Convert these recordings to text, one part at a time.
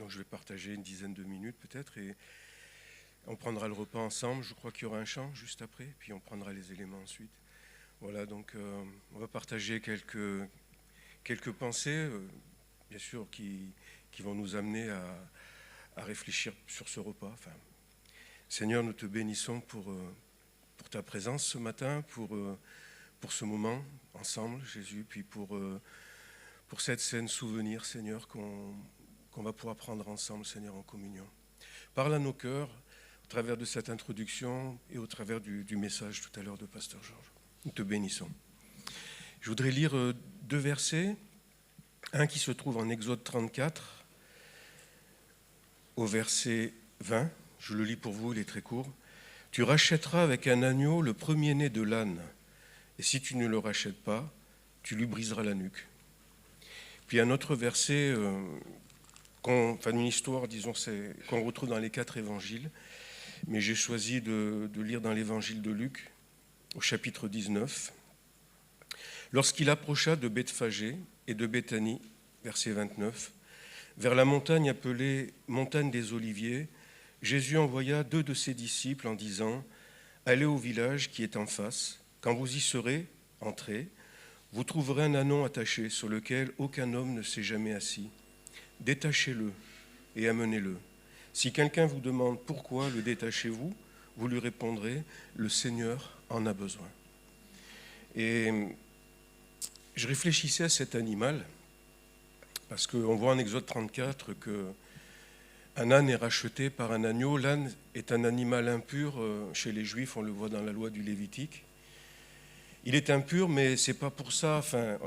Donc je vais partager une dizaine de minutes peut-être et on prendra le repas ensemble. Je crois qu'il y aura un chant juste après, puis on prendra les éléments ensuite. Voilà, donc on va partager quelques pensées, bien sûr, qui vont nous amener à réfléchir sur ce repas. Enfin, Seigneur, nous te bénissons pour ta présence ce matin, pour ce moment ensemble, Jésus, puis pour cette scène souvenir, Seigneur, qu'on va pouvoir prendre ensemble, Seigneur, en communion. Parle à nos cœurs, au travers de cette introduction et au travers du message tout à l'heure de Pasteur Georges. Nous te bénissons. Je voudrais lire deux versets, un qui se trouve en Exode 34, au verset 20. Je le lis pour vous, il est très court. « Tu rachèteras avec un agneau le premier-né de l'âne, et si tu ne le rachètes pas, tu lui briseras la nuque. » Puis un autre verset, une histoire, disons, qu'on retrouve dans les 4 évangiles, mais j'ai choisi de lire dans l'évangile de Luc, au chapitre 19. « Lorsqu'il approcha de Bethphagée et de Béthanie, verset 29, vers la montagne appelée montagne des Oliviers, Jésus envoya 2 de ses disciples en disant « Allez au village qui est en face, quand vous y serez, entrez, vous trouverez un ânon attaché sur lequel aucun homme ne s'est jamais assis. Détachez-le et amenez-le. Si quelqu'un vous demande pourquoi le détachez-vous, vous lui répondrez « Le Seigneur en a besoin. » Et je réfléchissais à cet animal, parce qu'on voit en Exode 34 qu'un âne est racheté par un agneau. L'âne est un animal impur chez les Juifs, on le voit dans la loi du Lévitique. Il est impur, mais c'est pas pour ça. Enfin,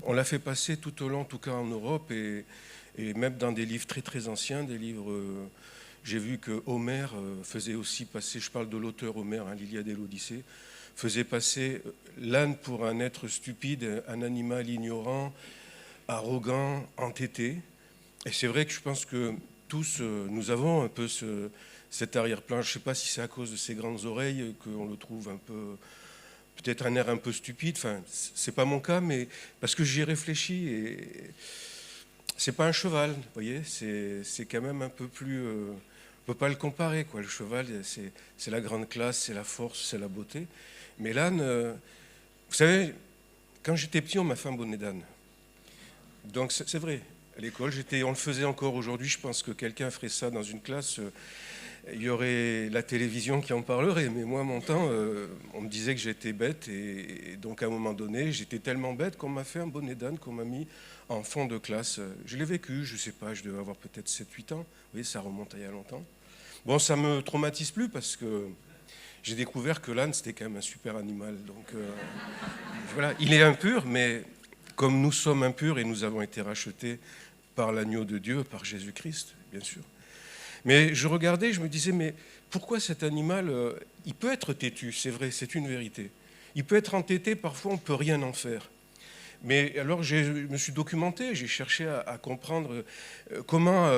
on l'a fait passer tout au long, en tout cas en Europe, et même dans des livres très très anciens, des livres. J'ai vu que Homère faisait aussi passer. Je parle de l'auteur Homère, l'Iliade et l'Odyssée, faisait passer l'âne pour un être stupide, un animal ignorant, arrogant, entêté. Et c'est vrai que je pense que tous, nous avons un peu cet arrière-plan. Je ne sais pas si c'est à cause de ses grandes oreilles qu'on le trouve un peu, peut-être un air un peu stupide. Enfin, c'est pas mon cas, mais parce que j'y ai réfléchi. Et c'est pas un cheval, vous voyez. C'est quand même un peu plus. On peut pas le comparer, quoi. Le cheval, c'est la grande classe, c'est la force, c'est la beauté. Mais l'âne, vous savez, quand j'étais petit, on m'a fait un bonnet d'âne. Donc c'est vrai. À l'école, on le faisait encore aujourd'hui. Je pense que quelqu'un ferait ça dans une classe. Il y aurait la télévision qui en parlerait. Mais moi, à mon temps, on me disait que j'étais bête. Et donc, à un moment donné, j'étais tellement bête qu'on m'a fait un bonnet d'âne qu'on m'a mis en fond de classe. Je l'ai vécu, je ne sais pas, je devais avoir peut-être 7-8 ans. Vous voyez, ça remonte à il y a longtemps. Bon, ça ne me traumatise plus parce que j'ai découvert que l'âne, c'était quand même un super animal. Donc, voilà, il est impur, mais comme nous sommes impurs et nous avons été rachetés par l'agneau de Dieu, par Jésus-Christ, bien sûr. Mais je regardais, je me disais, mais pourquoi cet animal, il peut être têtu, c'est vrai, c'est une vérité. Il peut être entêté, parfois on ne peut rien en faire. Mais alors je me suis documenté, j'ai cherché à comprendre comment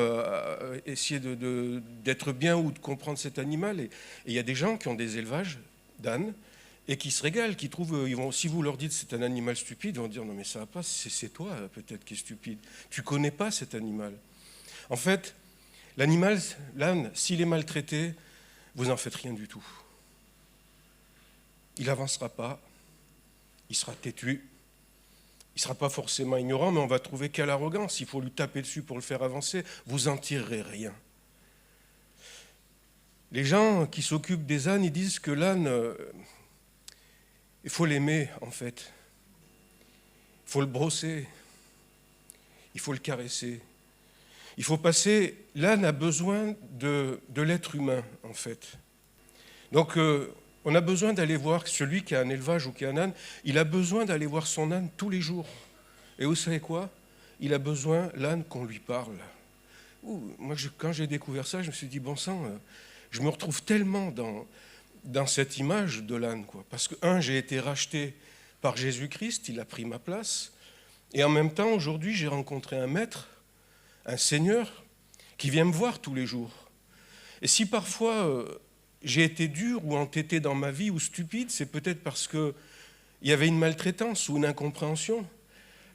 essayer d'être bien ou de comprendre cet animal. Et il y a des gens qui ont des élevages d'ânes, et qui se régalent, qui trouvent, si vous leur dites c'est un animal stupide, ils vont dire non mais ça va pas, c'est toi peut-être qui est stupide. Tu connais pas cet animal. En fait, l'animal, l'âne, s'il est maltraité, vous n'en faites rien du tout. Il n'avancera pas, il sera têtu, il ne sera pas forcément ignorant, mais on va trouver quelle arrogance. Il faut lui taper dessus pour le faire avancer, vous n'en tirerez rien. Les gens qui s'occupent des ânes, ils disent que l'âne... il faut l'aimer, en fait. Il faut le brosser. Il faut le caresser. Il faut passer... L'âne a besoin de l'être humain, en fait. Donc, on a besoin d'aller voir celui qui a un élevage ou qui a un âne. Il a besoin d'aller voir son âne tous les jours. Et vous savez quoi? Il a besoin, l'âne, qu'on lui parle. Moi, quand j'ai découvert ça, je me suis dit, bon sang, je me retrouve tellement dans cette image de l'âne, quoi. Parce que, j'ai été racheté par Jésus-Christ, il a pris ma place, et en même temps, aujourd'hui, j'ai rencontré un maître, un Seigneur, qui vient me voir tous les jours. Et si parfois j'ai été dur ou entêté dans ma vie ou stupide, c'est peut-être parce qu'il y avait une maltraitance ou une incompréhension.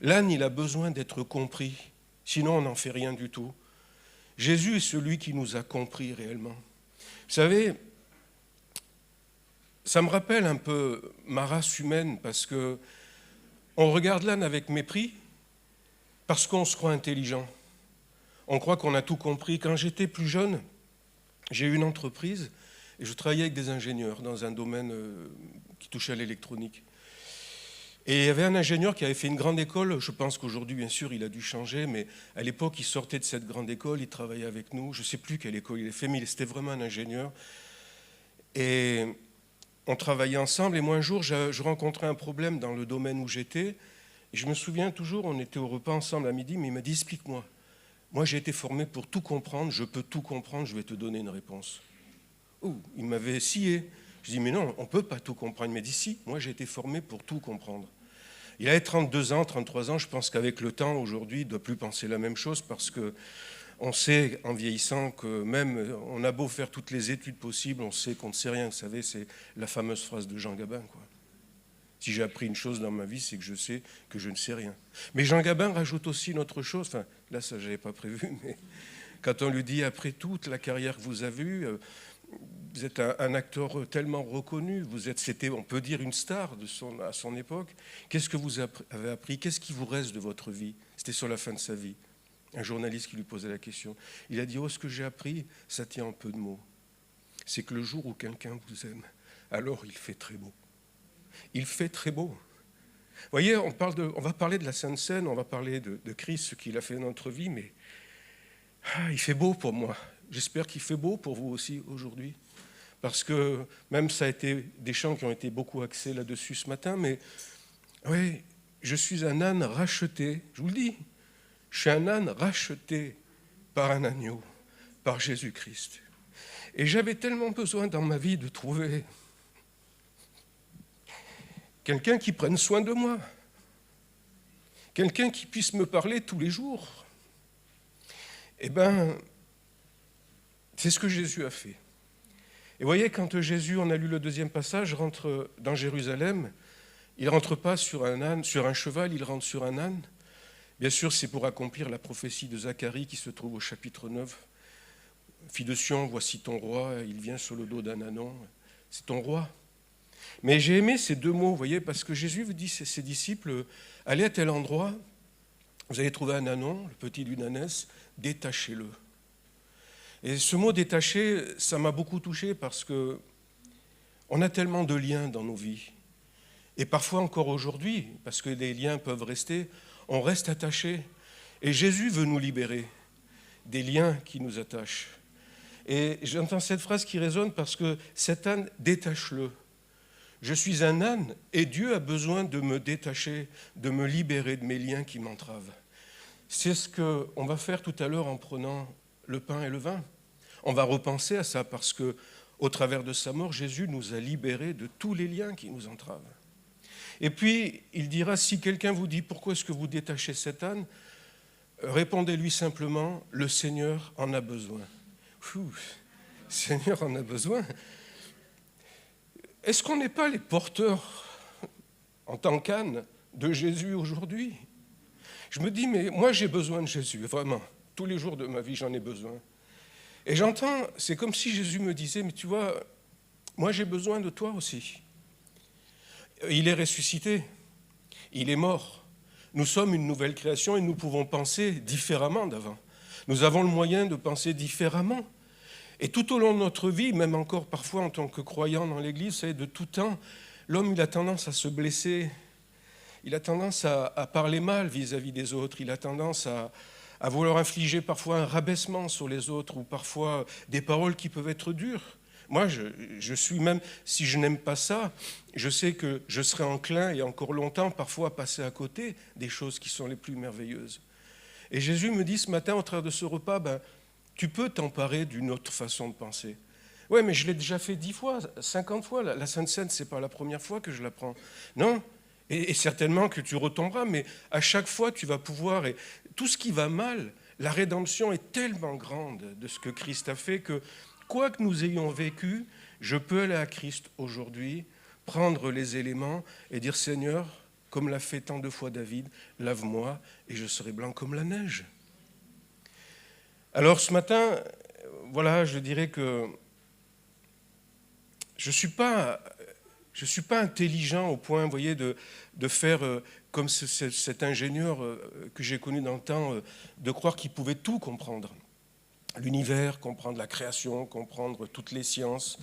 L'âne, il a besoin d'être compris, sinon on n'en fait rien du tout. Jésus est celui qui nous a compris réellement. Vous savez, ça me rappelle un peu ma race humaine parce que on regarde l'âne avec mépris parce qu'on se croit intelligent. On croit qu'on a tout compris. Quand j'étais plus jeune, j'ai eu une entreprise et je travaillais avec des ingénieurs dans un domaine qui touchait à l'électronique. Et il y avait un ingénieur qui avait fait une grande école. Je pense qu'aujourd'hui, bien sûr, il a dû changer, mais à l'époque, il sortait de cette grande école, il travaillait avec nous. Je ne sais plus quelle école il a fait, mais c'était vraiment un ingénieur. Et on travaillait ensemble. Et moi, un jour, je rencontrais un problème dans le domaine où j'étais. Et je me souviens toujours, on était au repas ensemble à midi, mais il m'a dit, explique-moi. Moi, j'ai été formé pour tout comprendre, je peux tout comprendre, je vais te donner une réponse. Il m'avait scié. Je dis, mais non, on ne peut pas tout comprendre. Il m'a dit, si, moi j'ai été formé pour tout comprendre. Il avait 32 ans, 33 ans, je pense qu'avec le temps, aujourd'hui, il ne doit plus penser la même chose parce qu'on sait, en vieillissant, que même on a beau faire toutes les études possibles, on sait qu'on ne sait rien. Vous savez, c'est la fameuse phrase de Jean Gabin, quoi. Si j'ai appris une chose dans ma vie, c'est que je sais que je ne sais rien. Mais Jean Gabin rajoute aussi une autre chose, enfin, là, ça, je n'avais pas prévu, mais quand on lui dit, après toute la carrière que vous avez eue, vous êtes un acteur tellement reconnu, c'était, on peut dire, une star à son époque. Qu'est-ce que vous avez appris? Qu'est-ce qui vous reste de votre vie? C'était sur la fin de sa vie. Un journaliste qui lui posait la question. Il a dit, ce que j'ai appris, ça tient en peu de mots. C'est que le jour où quelqu'un vous aime, alors il fait très beau. Il fait très beau. Vous voyez, on va parler de la Sainte Seine, on va parler de Christ, ce qu'il a fait dans notre vie, mais il fait beau pour moi. J'espère qu'il fait beau pour vous aussi aujourd'hui. Parce que même ça a été des chants qui ont été beaucoup axés là-dessus ce matin, mais oui, je suis un âne racheté, je vous le dis, je suis un âne racheté par un agneau, par Jésus-Christ. Et j'avais tellement besoin dans ma vie de trouver quelqu'un qui prenne soin de moi, quelqu'un qui puisse me parler tous les jours. Eh bien, c'est ce que Jésus a fait. Et vous voyez, quand Jésus, on a lu le deuxième passage, rentre dans Jérusalem, il ne rentre pas sur un âne, sur un cheval, il rentre sur un âne. Bien sûr, c'est pour accomplir la prophétie de Zacharie qui se trouve au chapitre 9. Fille de Sion, voici ton roi, il vient sur le dos d'un ânon. C'est ton roi. Mais j'ai aimé ces deux mots, vous voyez, parce que Jésus vous dit à ses disciples, allez à tel endroit, vous allez trouver un ânon, le petit d'une ânesse, détachez-le. Et ce mot détaché, ça m'a beaucoup touché parce que on a tellement de liens dans nos vies. Et parfois encore aujourd'hui, parce que les liens peuvent rester, on reste attaché. Et Jésus veut nous libérer des liens qui nous attachent. Et j'entends cette phrase qui résonne parce que cet âne, détache-le. Je suis un âne et Dieu a besoin de me détacher, de me libérer de mes liens qui m'entravent. C'est ce qu'on va faire tout à l'heure en prenant le pain et le vin. On va repenser à ça parce que, au travers de sa mort, Jésus nous a libérés de tous les liens qui nous entravent. Et puis, il dira, si quelqu'un vous dit, pourquoi est-ce que vous détachez cet âne? Répondez-lui simplement, le Seigneur en a besoin. Le Seigneur en a besoin. Est-ce qu'on n'est pas les porteurs, en tant qu'âne, de Jésus aujourd'hui? Je me dis, mais moi j'ai besoin de Jésus, vraiment. Tous les jours de ma vie, j'en ai besoin. Et j'entends, c'est comme si Jésus me disait, mais tu vois, moi j'ai besoin de toi aussi. Il est ressuscité, il est mort. Nous sommes une nouvelle création et nous pouvons penser différemment d'avant. Nous avons le moyen de penser différemment. Et tout au long de notre vie, même encore parfois en tant que croyant dans l'Église, c'est de tout temps, l'homme il a tendance à se blesser, il a tendance à parler mal vis-à-vis des autres, il a tendance à vouloir infliger parfois un rabaissement sur les autres ou parfois des paroles qui peuvent être dures. Moi, je suis même, si je n'aime pas ça, je sais que je serai enclin et encore longtemps parfois à passer à côté des choses qui sont les plus merveilleuses. Et Jésus me dit ce matin au travers de ce repas, tu peux t'emparer d'une autre façon de penser. Oui, mais je l'ai déjà fait 10 fois, 50 fois. La Sainte Seine, ce n'est pas la première fois que je la prends. Non, et certainement que tu retomberas, mais à chaque fois, tu vas pouvoir... Et tout ce qui va mal, la rédemption est tellement grande de ce que Christ a fait que, quoi que nous ayons vécu, je peux aller à Christ aujourd'hui, prendre les éléments et dire, Seigneur, comme l'a fait tant de fois David, lave-moi et je serai blanc comme la neige. Alors ce matin, voilà, je dirais que je ne suis pas intelligent au point, vous voyez, de faire comme cet ingénieur que j'ai connu dans le temps, de croire qu'il pouvait tout comprendre. L'univers, comprendre la création, comprendre toutes les sciences,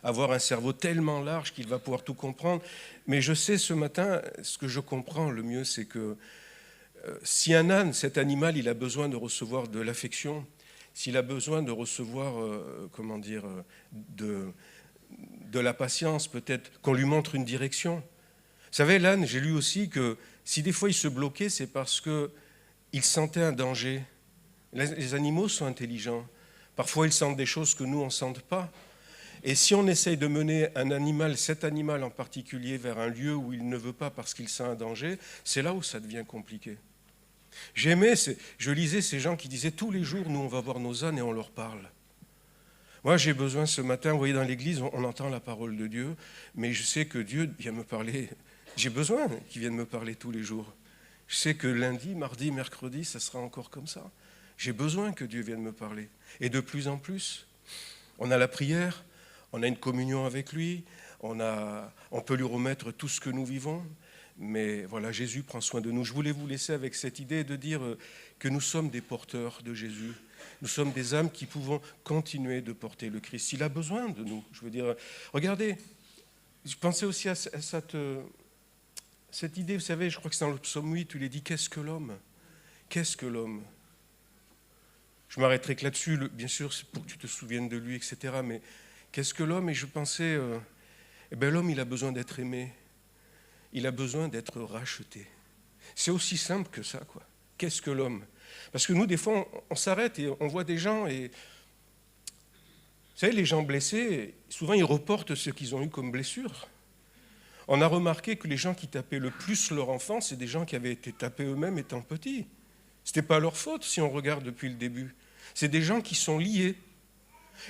avoir un cerveau tellement large qu'il va pouvoir tout comprendre. Mais je sais ce matin, ce que je comprends le mieux, c'est que si un âne, cet animal, il a besoin de recevoir de l'affection, s'il a besoin de recevoir, de la patience, peut-être qu'on lui montre une direction. Vous savez, l'âne, j'ai lu aussi que si des fois il se bloquait, c'est parce qu'il sentait un danger. Les animaux sont intelligents. Parfois, ils sentent des choses que nous, on ne sente pas. Et si on essaye de mener un animal, cet animal en particulier, vers un lieu où il ne veut pas parce qu'il sent un danger, c'est là où ça devient compliqué. Je lisais ces gens qui disaient tous les jours, nous, on va voir nos ânes et on leur parle. Moi, j'ai besoin ce matin, vous voyez, dans l'église, on entend la parole de Dieu, mais je sais que Dieu vient me parler. J'ai besoin qu'il vienne me parler tous les jours. Je sais que lundi, mardi, mercredi, ça sera encore comme ça. J'ai besoin que Dieu vienne me parler. Et de plus en plus, on a la prière, on a une communion avec lui, on peut lui remettre tout ce que nous vivons. Mais voilà, Jésus prend soin de nous. Je voulais vous laisser avec cette idée de dire que nous sommes des porteurs de Jésus. Nous sommes des âmes qui pouvons continuer de porter le Christ. Il a besoin de nous. Je veux dire, regardez, je pensais aussi à cette idée, vous savez, je crois que c'est dans le psaume 8, où il est dit, qu'est-ce que l'homme ? Qu'est-ce que l'homme ? Je m'arrêterai que là-dessus, bien sûr, c'est pour que tu te souviennes de lui, etc. Mais qu'est-ce que l'homme ? Et je pensais, l'homme, il a besoin d'être aimé. Il a besoin d'être racheté. C'est aussi simple que ça, quoi. Qu'est-ce que l'homme ? Parce que nous, des fois, on s'arrête et on voit des gens et... Vous savez, les gens blessés, souvent, ils reportent ce qu'ils ont eu comme blessure. On a remarqué que les gens qui tapaient le plus leur enfant, c'est des gens qui avaient été tapés eux-mêmes étant petits. Ce n'était pas leur faute si on regarde depuis le début. C'est des gens qui sont liés.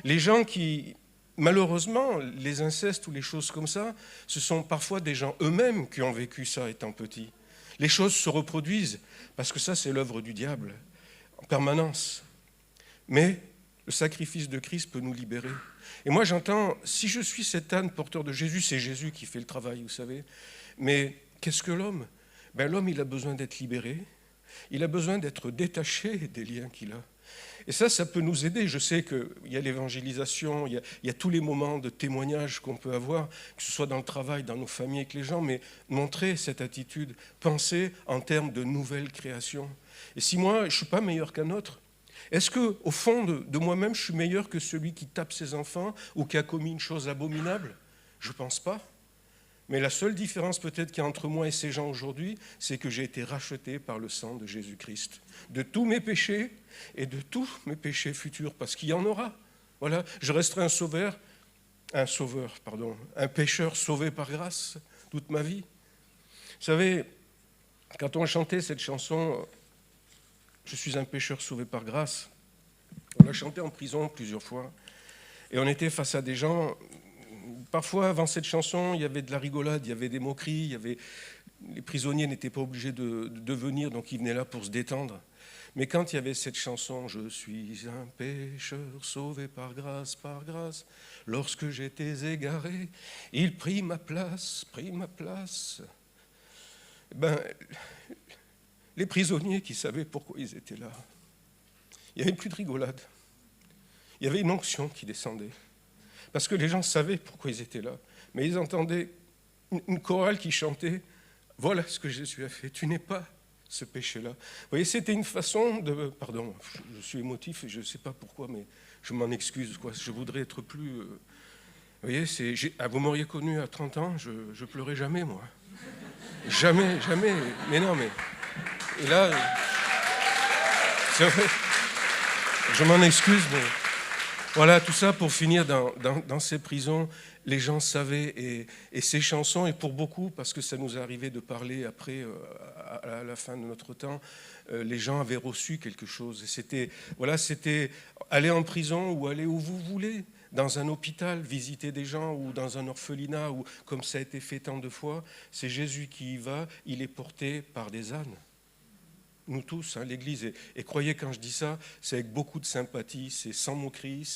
Les gens qui... Malheureusement, les incestes ou les choses comme ça, ce sont parfois des gens eux-mêmes qui ont vécu ça étant petits. Les choses se reproduisent, parce que ça, c'est l'œuvre du diable, en permanence. Mais le sacrifice de Christ peut nous libérer. Et moi, j'entends, si je suis cet âne porteur de Jésus, c'est Jésus qui fait le travail, vous savez. Mais qu'est-ce que l'homme ? L'homme, il a besoin d'être libéré. Il a besoin d'être détaché des liens qu'il a. Et ça peut nous aider. Je sais qu'il y a l'évangélisation, il y a tous les moments de témoignage qu'on peut avoir, que ce soit dans le travail, dans nos familles avec les gens, mais montrer cette attitude, penser en termes de nouvelle création. Et si moi, je ne suis pas meilleur qu'un autre, est-ce qu'au fond de moi-même, je suis meilleur que celui qui tape ses enfants ou qui a commis une chose abominable ? Je ne pense pas. Mais la seule différence peut-être qu'il y a entre moi et ces gens aujourd'hui, c'est que j'ai été racheté par le sang de Jésus-Christ. De tous mes péchés et de tous mes péchés futurs, parce qu'il y en aura. Voilà, je resterai un pécheur sauvé par grâce toute ma vie. Vous savez, quand on chantait cette chanson, « Je suis un pécheur sauvé par grâce », on l'a chanté en prison plusieurs fois, et on était face à des gens... Parfois, avant cette chanson, il y avait de la rigolade, il y avait des moqueries, les prisonniers n'étaient pas obligés de venir, donc ils venaient là pour se détendre. Mais quand il y avait cette chanson, « Je suis un pécheur sauvé par grâce, lorsque j'étais égaré, il prit ma place. » Les prisonniers qui savaient pourquoi ils étaient là, il n'y avait plus de rigolade. Il y avait une onction qui descendait. Parce que les gens savaient pourquoi ils étaient là. Mais ils entendaient une chorale qui chantait « Voilà ce que Jésus a fait, tu n'es pas ce péché-là. » Vous voyez, c'était une façon de... Pardon, je suis émotif et je ne sais pas pourquoi, mais je m'en excuse, quoi. Je voudrais être plus... Vous voyez, vous m'auriez connu à 30 ans, je pleurais jamais, moi. Jamais. Mais non, mais... Et là... C'est vrai. Je m'en excuse, mais... Voilà, tout ça pour finir dans ces prisons, les gens savaient, et ces chansons, et pour beaucoup, parce que ça nous est arrivé de parler après, à la fin de notre temps, les gens avaient reçu quelque chose. Et c'était aller en prison ou aller où vous voulez, dans un hôpital, visiter des gens, ou dans un orphelinat, ou comme ça a été fait tant de fois, c'est Jésus qui y va, il est porté par des ânes. nous tous, hein, l'Église. Et croyez, quand je dis ça, c'est avec beaucoup de sympathie, c'est sans moquerie,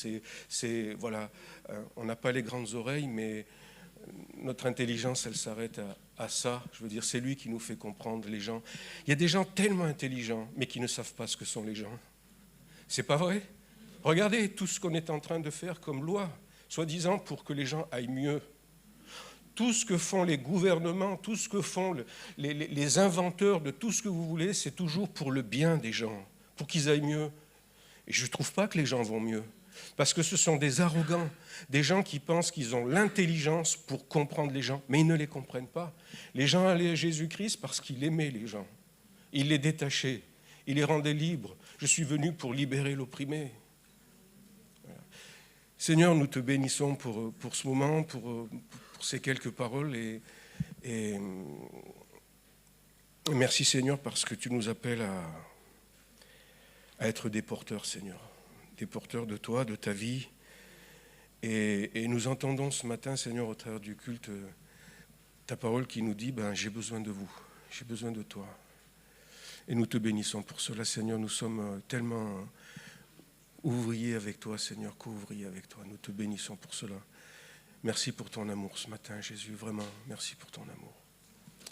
voilà, on n'a pas les grandes oreilles, mais notre intelligence, elle s'arrête à ça. Je veux dire, c'est lui qui nous fait comprendre les gens. Il y a des gens tellement intelligents, mais qui ne savent pas ce que sont les gens. C'est pas vrai? Regardez tout ce qu'on est en train de faire comme loi, soi-disant pour que les gens aillent mieux. Tout ce que font les gouvernements, tout ce que font les inventeurs de tout ce que vous voulez, c'est toujours pour le bien des gens, pour qu'ils aillent mieux. Et je ne trouve pas que les gens vont mieux. Parce que ce sont des arrogants, des gens qui pensent qu'ils ont l'intelligence pour comprendre les gens, mais ils ne les comprennent pas. Les gens allaient à Jésus-Christ parce qu'il aimait les gens. Il les détachait, il les rendait libres. Je suis venu pour libérer l'opprimé. Voilà. Seigneur, nous te bénissons pour ce moment, pour ces quelques paroles. Et merci Seigneur parce que tu nous appelles à être des porteurs, Seigneur. Des porteurs de toi, de ta vie. Et nous entendons ce matin, Seigneur, au travers du culte, ta parole qui nous dit, j'ai besoin de vous, j'ai besoin de toi. Et nous te bénissons pour cela, Seigneur. Nous sommes tellement ouvriers avec toi, Seigneur, co-ouvriers avec toi. Nous te bénissons pour cela. Merci pour ton amour ce matin, Jésus, vraiment, merci pour ton amour.